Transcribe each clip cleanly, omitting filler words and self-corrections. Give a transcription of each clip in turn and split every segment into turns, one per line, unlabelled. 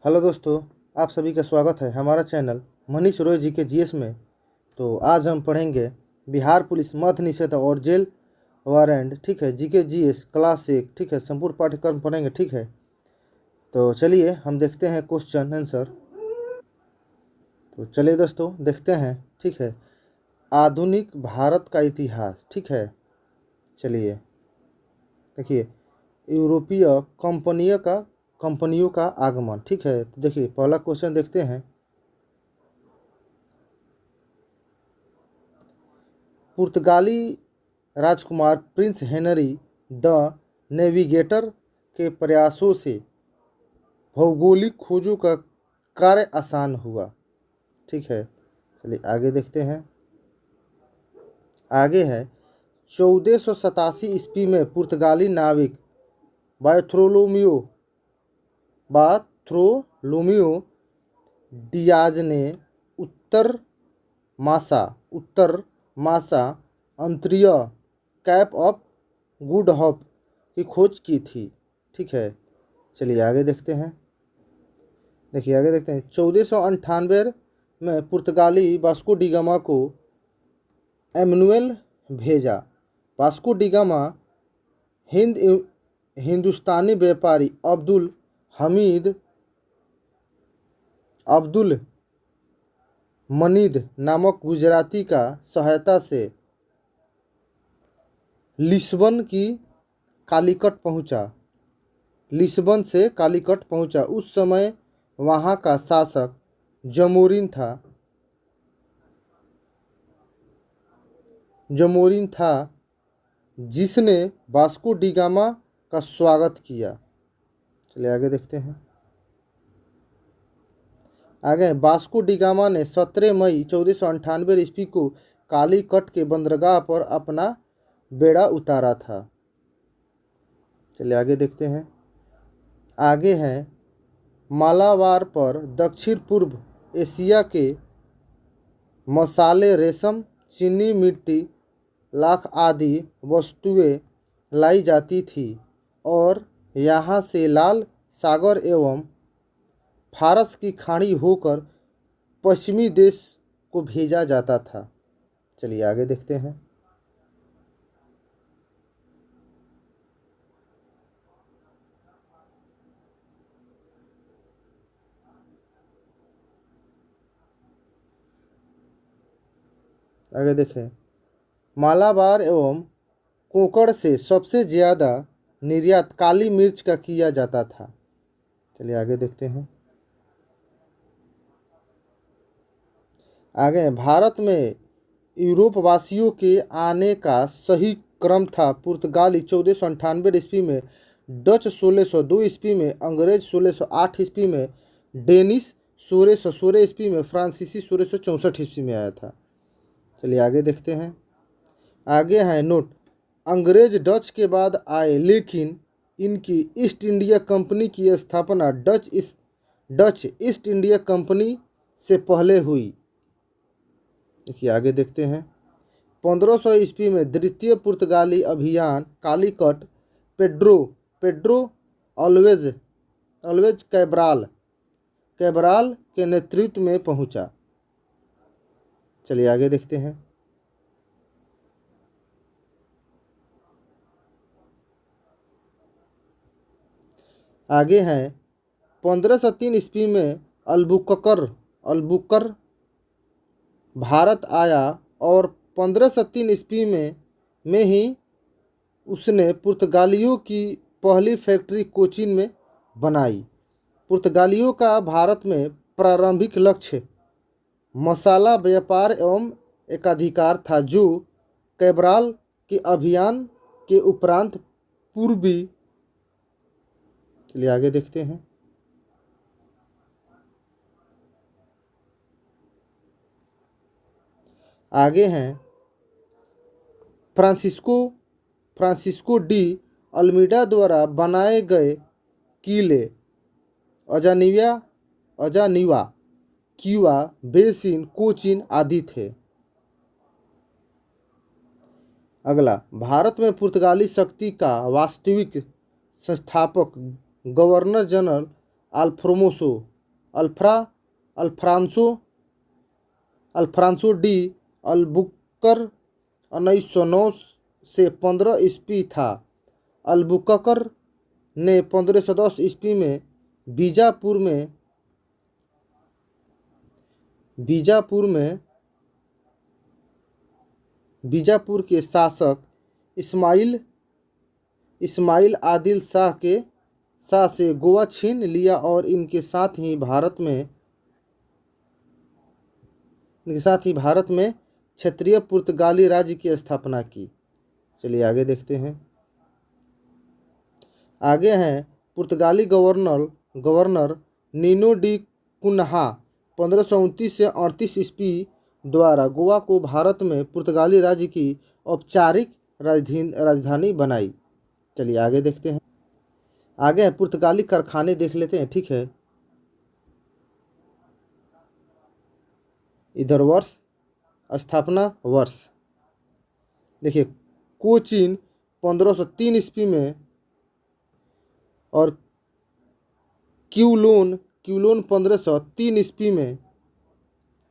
Hello दोस्तों, आप सभी का स्वागत है हमारा चैनल मनीष रॉय जी के जीएस में। तो आज हम पढ़ेंगे बिहार पुलिस मद्य निषेध और जेल वारंट। ठीक है, जीके जीएस क्लास 1। ठीक है, संपूर्ण पाठ्यक्रम पढ़ेंगे। ठीक है, तो चलिए हम देखते हैं क्वेश्चन आंसर। तो चलिए दोस्तों देखते हैं। ठीक है, आधुनिक भारत का इतिहास। ठीक है, चलिए देखिए यूरोपीय कंपनियों का आगमन। ठीक है, तो देखिए पहला क्वेश्चन देखते हैं। पुर्तगाली राजकुमार प्रिंस हेनरी द नेविगेटर के प्रयासों से भौगोलिक खोजों का कार्य आसान हुआ। ठीक है, चलिए आगे देखते हैं। आगे है 1487 ईस्वी में पुर्तगाली नाविक बार्थोलोमियो डियाज ने उत्तर मासा अंतरिय कैप ऑफ गुड होप की खोज की थी। ठीक है, चलिए आगे देखते हैं। देखिए आगे देखते हैं 1498 में पुर्तगाली वास्को डी गामा को एमनुएल भेजा। वास्को डी गामा हिंदुस्तानी व्यापारी अब्दुल मनीद नामक गुजराती का सहायता से लिस्बन से कालीकट पहुंचा। उस समय वहां का शासक जमोरिन था जिसने वास्को डी गामा का स्वागत किया। चलिए आगे देखते हैं। आगे वास्को डी गामा ने 17 मई 1498 ईस्वी को कालीकट के बंदरगाह पर अपना बेड़ा उतारा था। चलिए आगे देखते हैं। आगे है मालाबार पर दक्षिण पूर्व एशिया के मसाले, रेशम, चीनी, मिट्टी, लाख आदि वस्तुएं लाई जाती थी और यहाँ से लाल सागर एवं फारस की खाड़ी होकर पश्चिमी देश को भेजा जाता था। चलिए आगे देखते हैं। आगे देखें, मालाबार एवं कोंकण से सबसे ज़्यादा निर्यात काली मिर्च का किया जाता था। चलिए आगे देखते हैं। आगे भारत में यूरोप वासियों के आने का सही क्रम था। पुर्तगाली 1498 ईस्वी में, डच 1602 ईस्वी में, अंग्रेज 1608 ईस्वी में, डेनिश 1616 ईस्वी में, फ्रांसीसी 1664 ईस्वी में आया था। चलिए आगे देखते हैं। आगे है नोट, अंग्रेज डच के बाद आए लेकिन इनकी ईस्ट इंडिया कंपनी की स्थापना डच ईस्ट इंडिया कंपनी से पहले हुई। देखिए आगे देखते हैं। 1500 ईस्वी में द्वितीय पुर्तगाली अभियान कालीकट पेड्रो ऑलवेज कैब्राल के नेतृत्व में पहुंचा। चलिए आगे देखते हैं। आगे हैं 1503 ईस्वी में अल्बुकर भारत आया और 1503 ईस्वी में ही उसने पुर्तगालियों की पहली फैक्ट्री कोचीन में बनाई। पुर्तगालियों का भारत में प्रारंभिक लक्ष्य मसाला व्यापार एवं एकाधिकार था, जो कैब्राल के अभियान के उपरांत पूर्वी। चलिए आगे देखते हैं। आगे हैं फ्रांसिस्को डी अल्मीडा द्वारा बनाए गए किले अजानिवा, क्यूआ, बेसिन, कोचीन आदि थे। अगला, भारत में पुर्तगाली शक्ति का वास्तविक संस्थापक गवर्नर जनरल अल्फोंसो अल्फ्रा अल्फ्रांसो अल्फ्रांसो डी अल्बुकर 1909 से 15 ईस्वी था। अल्बुककर ने 1510 ईस्वी में बीजापुर के शासक इस्माइल आदिल शाह से गोवा छीन लिया और इनके साथ ही भारत में क्षेत्रीय पुर्तगाली राज्य की स्थापना की। चलिए आगे देखते हैं। आगे हैं पुर्तगाली गवर्नर नीनो डी कुन्हा 1529 से 38 ईस्वी द्वारा गोवा को भारत में पुर्तगाली राज्य की औपचारिक राजधानी बनाई। चलिए आगे देखते हैं। आगे हैं पुर्तगाली कारखाने देख लेते हैं। ठीक है, इधर वर्ष, स्थापना वर्ष देखिए, कोचीन 1503 ईस्वी में और क्यूलोन 1503 ईस्वी में।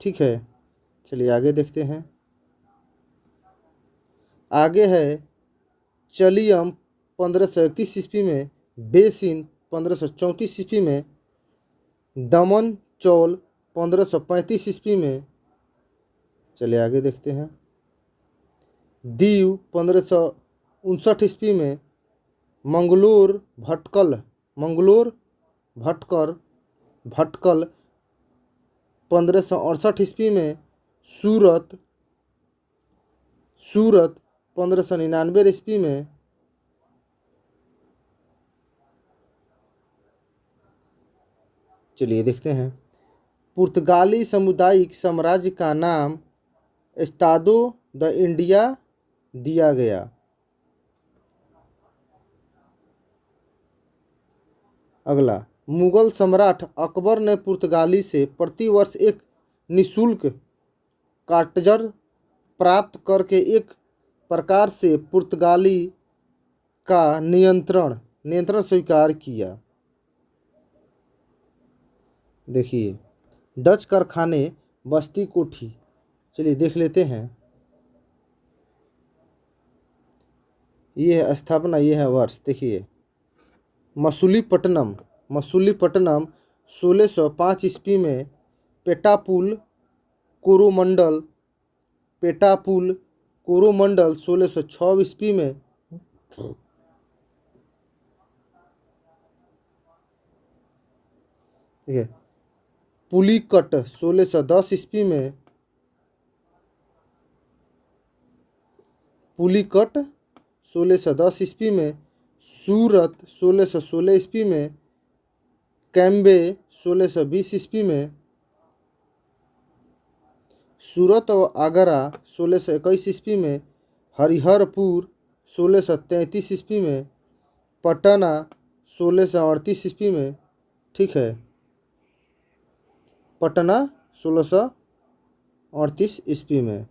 ठीक है, चलिए आगे देखते हैं। आगे है चलियम 1531 ईस्वी में, बेसिन 1534 ईस्वी में, दमन चौल 1535 ईस्वी में। चलिए आगे देखते हैं। दीव 1559 ईस्वी में, मंगलोर भटकल 1568 ईस्वी में, सूरत 1599 ईस्वी में। चलिए देखते हैं। पुर्तगाली सामुदायिक साम्राज्य का नाम एस्तादो द इंडिया दिया गया। अगला, मुगल सम्राट अकबर ने पुर्तगाली से प्रतिवर्ष एक निःशुल्क काटजर प्राप्त करके एक प्रकार से पुर्तगाली का नियंत्रण स्वीकार किया। देखिए, डच कारखाने बस्ती कोठी। चलिए देख लेते हैं। ये है स्थापना, ये है वर्ष। देखिए, मसूलीपट्टनम 1605 ईस्वी में, पेटापुल कोरोमंडल 1606 ईस्वी में, ठीक है, पुलिकट 1610 ईस्वी में, सूरत 1616 ईस्वी में, कैम्बे 1620 ईस्वी में, सूरत और आगरा 1621 ईस्वी में, हरिहरपुर 1633 ईस्वी में, पटना 1638 ईस्वी में। ठीक है, पटना 1638 ईस्वी में।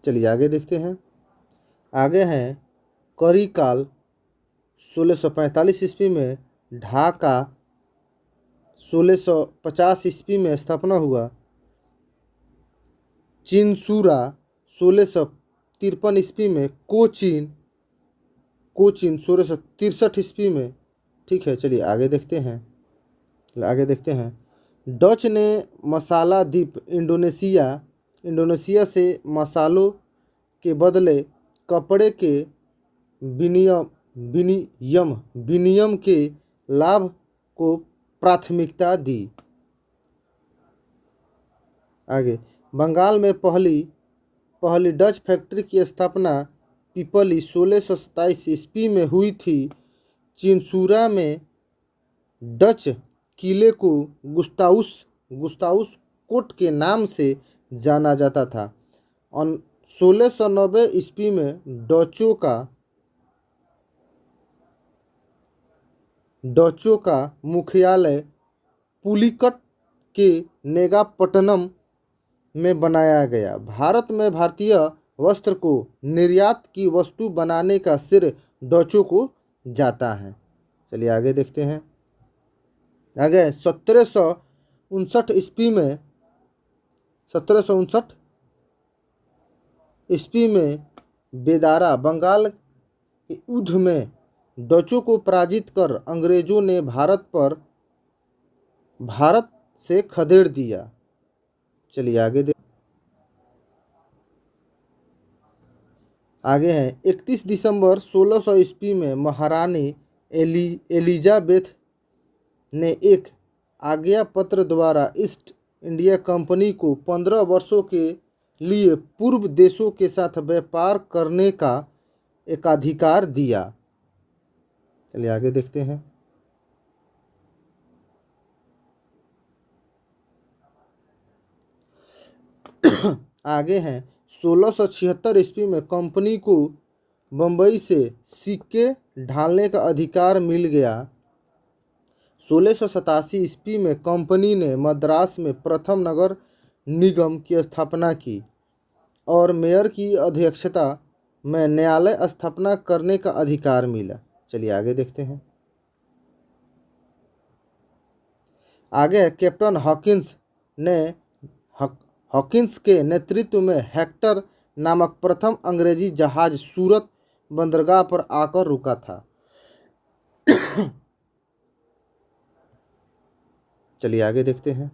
चलिए आगे देखते हैं। आगे हैं करिकाल 1645 ईस्वी में, ढाका 1650 ईस्वी में स्थापना हुआ, चिंसूरा 1653 ईस्वी में, कोचीन 1663 ईस्वी में। ठीक है, चलिए आगे देखते हैं। डच ने मसाला द्वीप इंडोनेशिया से मसालों के बदले कपड़े के विनियम के लाभ को प्राथमिकता दी। आगे, बंगाल में पहली डच फैक्ट्री की स्थापना पिपली 1627 ईस्वी में हुई थी। चिंसूरा में डच किले को गुस्ताउस कोट के नाम से जाना जाता था। 1690 ईस्वी में डचों का मुख्यालय पुलिकट के नेगापट्टनम में बनाया गया। भारत में भारतीय वस्त्र को निर्यात की वस्तु बनाने का श्रेय डचों को जाता है। चलिए आगे देखते हैं। आगे 1759 ईस्वी में 1759 ईस्वी में बेदारा बंगाल के युद्ध में डचों को पराजित कर अंग्रेजों ने भारत से खदेड़ दिया। चलिए आगे हैं 31 दिसंबर 1600 ईस्वी में महारानी एलिजाबेथ ने एक आज्ञा पत्र द्वारा ईस्ट इंडिया कंपनी को 15 वर्षों के लिए पूर्व देशों के साथ व्यापार करने का एकाधिकार दिया। चलिए आगे देखते हैं। आगे हैं 1676 ईस्वी में कंपनी को बम्बई से सिक्के ढालने का अधिकार मिल गया। 1687 ईस्वी में कंपनी ने मद्रास में प्रथम नगर निगम की स्थापना की और मेयर की अध्यक्षता में न्यायालय स्थापना करने का अधिकार मिला। चलिए आगे देखते हैं। आगे कैप्टन हॉकिंस के नेतृत्व में हेक्टर नामक प्रथम अंग्रेजी जहाज सूरत बंदरगाह पर आकर रुका था। चलिए आगे देखते हैं।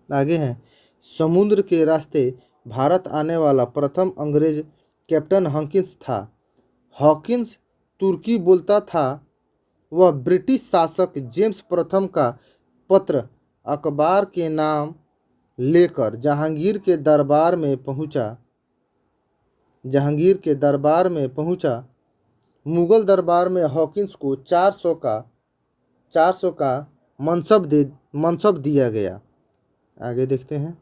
आगे हैं समुद्र के रास्ते भारत आने वाला प्रथम अंग्रेज कैप्टन हॉकिंस था। हॉकिंस तुर्की बोलता था। वह ब्रिटिश शासक जेम्स प्रथम का पत्र अखबार के नाम लेकर जहांगीर के दरबार में पहुंचा। मुगल दरबार में हॉकिंस को 400 का मनसब दिया गया। आगे देखते हैं।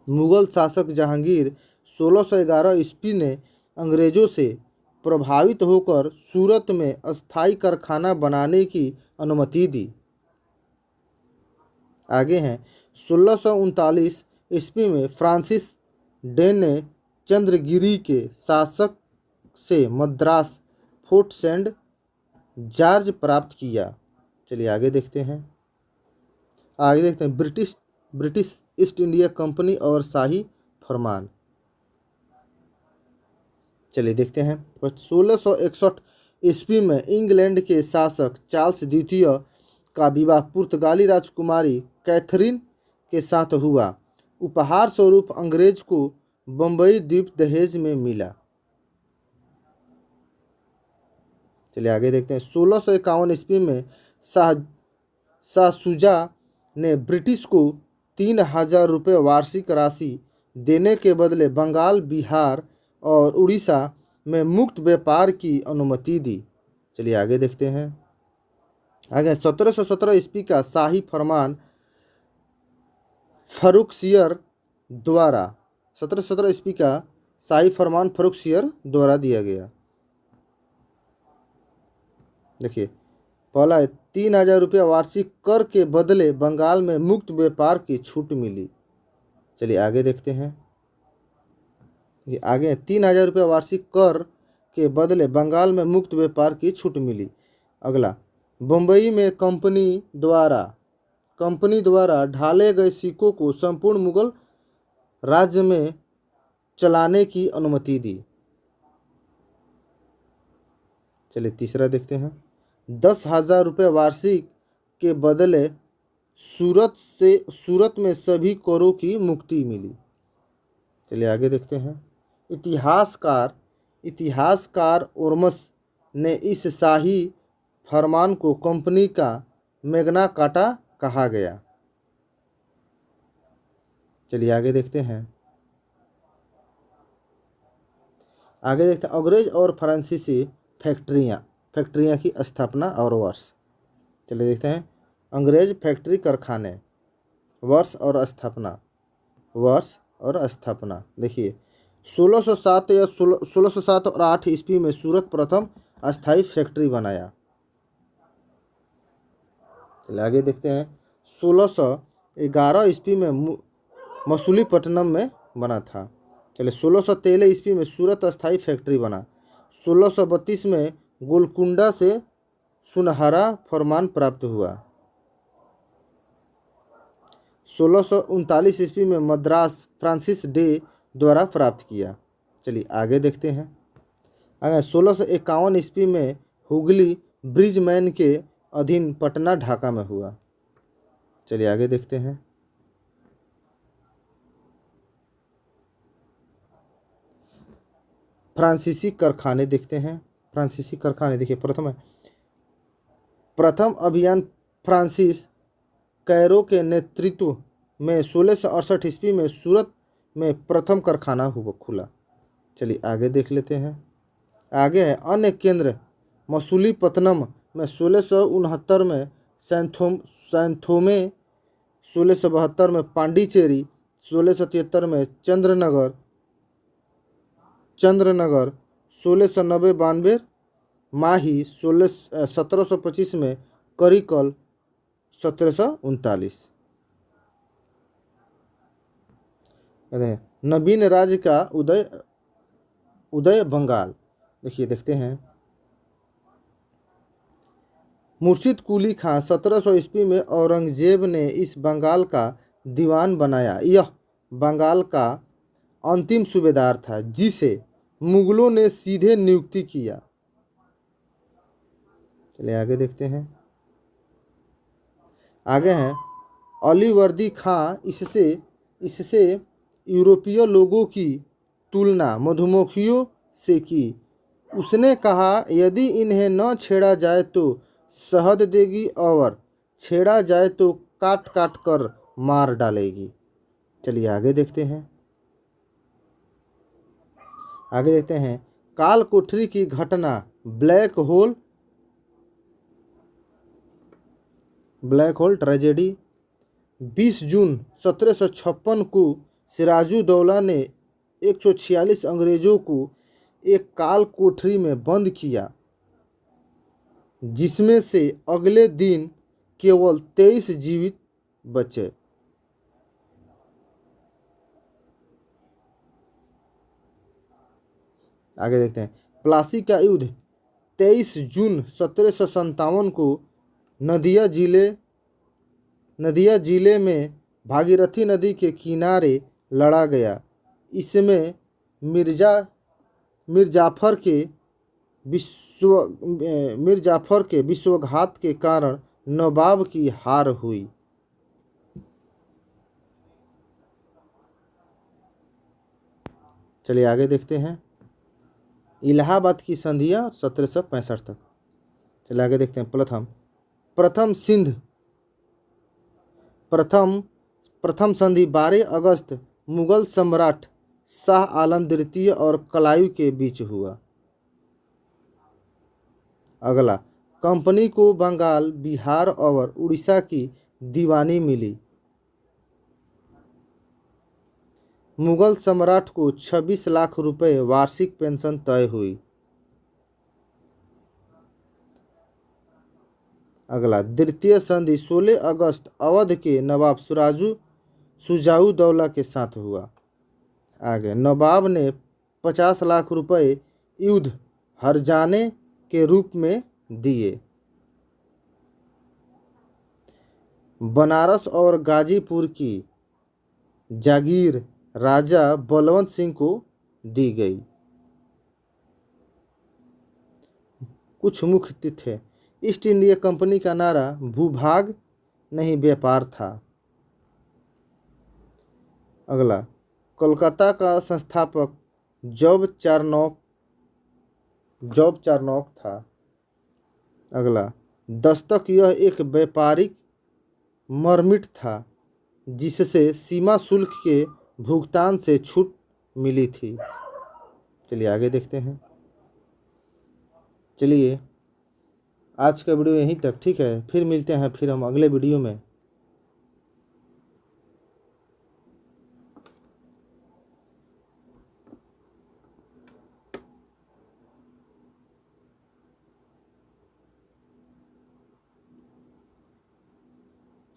मुगल शासक जहांगीर 1611 ईस्वी ने अंग्रेजों से प्रभावित होकर सूरत में अस्थायी कारखाना बनाने की अनुमति दी। आगे हैं 1639 ईस्वी में फ्रांसिस डेन ने चंद्रगिरी के शासक से मद्रास फोर्ट सेंट जॉर्ज प्राप्त किया। चलिए आगे देखते हैं। ब्रिटिश ईस्ट इंडिया कंपनी और शाही फरमान। चलिए देखते हैं। 1661 ईस्वी में इंग्लैंड के शासक चार्ल्स द्वितीय का विवाह पुर्तगाली राजकुमारी कैथरीन के साथ हुआ। उपहार स्वरूप अंग्रेज को बम्बई द्वीप दहेज में मिला। चलिए आगे देखते हैं। 1651 ईस्वी में शाह शुजा ने ब्रिटिश को 3000 रुपये वार्षिक राशि देने के बदले बंगाल, बिहार और उड़ीसा में मुक्त व्यापार की अनुमति दी। चलिए आगे देखते हैं। आगे 1717 ईस्वी का शाही फरमान फर्रुखसियर द्वारा 1717 ईस्वी का शाही फरमान फर्रुखसियर द्वारा दिया गया। देखिए पहला है 3000 रुपये वार्षिक कर के बदले बंगाल में मुक्त व्यापार की छूट मिली। चलिए आगे देखते हैं। ये आगे 3000 रुपये वार्षिक कर के बदले बंगाल में मुक्त व्यापार की छूट मिली। अगला बम्बई में कंपनी द्वारा ढाले गए सिक्कों को संपूर्ण मुगल राज्य में चलाने की अनुमति दी। चलिए तीसरा देखते हैं। 10,000 रुपये वार्षिक के बदले सूरत में सभी करों की मुक्ति मिली। चलिए आगे देखते हैं। इतिहासकार ओरमस ने इस शाही फरमान को कंपनी का मैग्ना कार्टा कहा गया। चलिए आगे देखते हैं। अंग्रेज और फ्रांसीसी फैक्ट्रियाँ की स्थापना और वर्ष। चलिए देखते हैं। अंग्रेज फैक्ट्री कारखाने वर्ष और स्थापना देखिए 1607 और 8 ईस्वी में सूरत प्रथम अस्थायी फैक्ट्री बनाया। चलिए आगे देखते हैं। 1611 ईस्वी में मसूलीपट्टनम में बना था। चलिए 1613 ईस्वी में सूरत अस्थाई फैक्ट्री बना। 1632 में गोलकुंडा से सुनहरा फरमान प्राप्त हुआ। 1639 ईस्वी में मद्रास फ्रांसिस डे द्वारा प्राप्त किया। चलिए आगे देखते हैं। अगर 1651 ईस्वी में हुगली ब्रिजमैन के अधीन पटना ढाका में हुआ। चलिए आगे देखते हैं। फ्रांसीसी कारखाने देखते हैं। फ्रांसीसी कारखाने देखिए, प्रथम अभियान फ्रांसिस कैरो के नेतृत्व में 1668 ईस्वी में सूरत में प्रथम कारखाना हुआ खुला। चलिए आगे देख लेते हैं। आगे है अन्य केंद्र। मसूलीपट्टनम में 1669 में सैंथोमे, 1672 में पांडिचेरी, 1673 में चंद्रनगर, 1690-92 माही, 1725 में करिकल, 1739। नवीन राज्य का उदय बंगाल देखिए, देखते हैं। मुर्शिद कुली खां 1700 ईस्वी में औरंगजेब ने इस बंगाल का दीवान बनाया। यह बंगाल का अंतिम सूबेदार था जिसे मुगलों ने सीधे नियुक्ति किया। चलिए आगे देखते हैं। आगे हैं अलीवर्दी खां। इससे यूरोपीय लोगों की तुलना मधुमक्खियों से की। उसने कहा यदि इन्हें न छेड़ा जाए तो शहद देगी और छेड़ा जाए तो काट काट कर मार डालेगी। चलिए आगे देखते हैं। आगे देखते हैं काल कोठरी की घटना। Black hole tragedy. 20 जून 1756 को सिराजुद्दौला ने 146 अंग्रेजों को एक काल कोठरी में बंद किया, जिसमें से अगले दिन केवल 23 जीवित बचे। आगे देखते हैं प्लासी का युद्ध। 23 जून 1757 को नदिया जिले में भागीरथी नदी के किनारे लड़ा गया। इसमें मीर जाफर के विश्वासघात के कारण नवाब की हार हुई। चलिए आगे देखते हैं इलाहाबाद की संधियाँ 1765 तक। चलिए आगे देखते हैं प्रथम संधि 12 अगस्त मुगल सम्राट शाह आलम द्वितीय और कलायू के बीच हुआ। अगला कंपनी को बंगाल, बिहार और उड़ीसा की दीवानी मिली। मुगल सम्राट को 26 लाख रुपए वार्षिक पेंशन तय हुई। अगला द्वितीय संधि 16 अगस्त अवध के नवाब शुजाउद्दौला के साथ हुआ। आगे नवाब ने 50 लाख रुपए युद्ध हर्जाने के रूप में दिए। बनारस और गाजीपुर की जागीर राजा बलवंत सिंह को दी गई। कुछ मुख्य तिथि। ईस्ट इंडिया कंपनी का नारा भूभाग नहीं व्यापार था। अगला कोलकाता का संस्थापक जॉब चार्नोक था। अगला दस्तक यह एक व्यापारिक मरमिट था जिससे सीमा शुल्क के भुगतान से छूट मिली थी। चलिए आगे देखते हैं। चलिए आज का वीडियो यहीं तक, ठीक है। फिर मिलते हैं फिर हम अगले वीडियो में।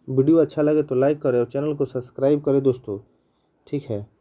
वीडियो अच्छा लगे तो लाइक करें और चैनल को सब्सक्राइब करें दोस्तों, ठीक है।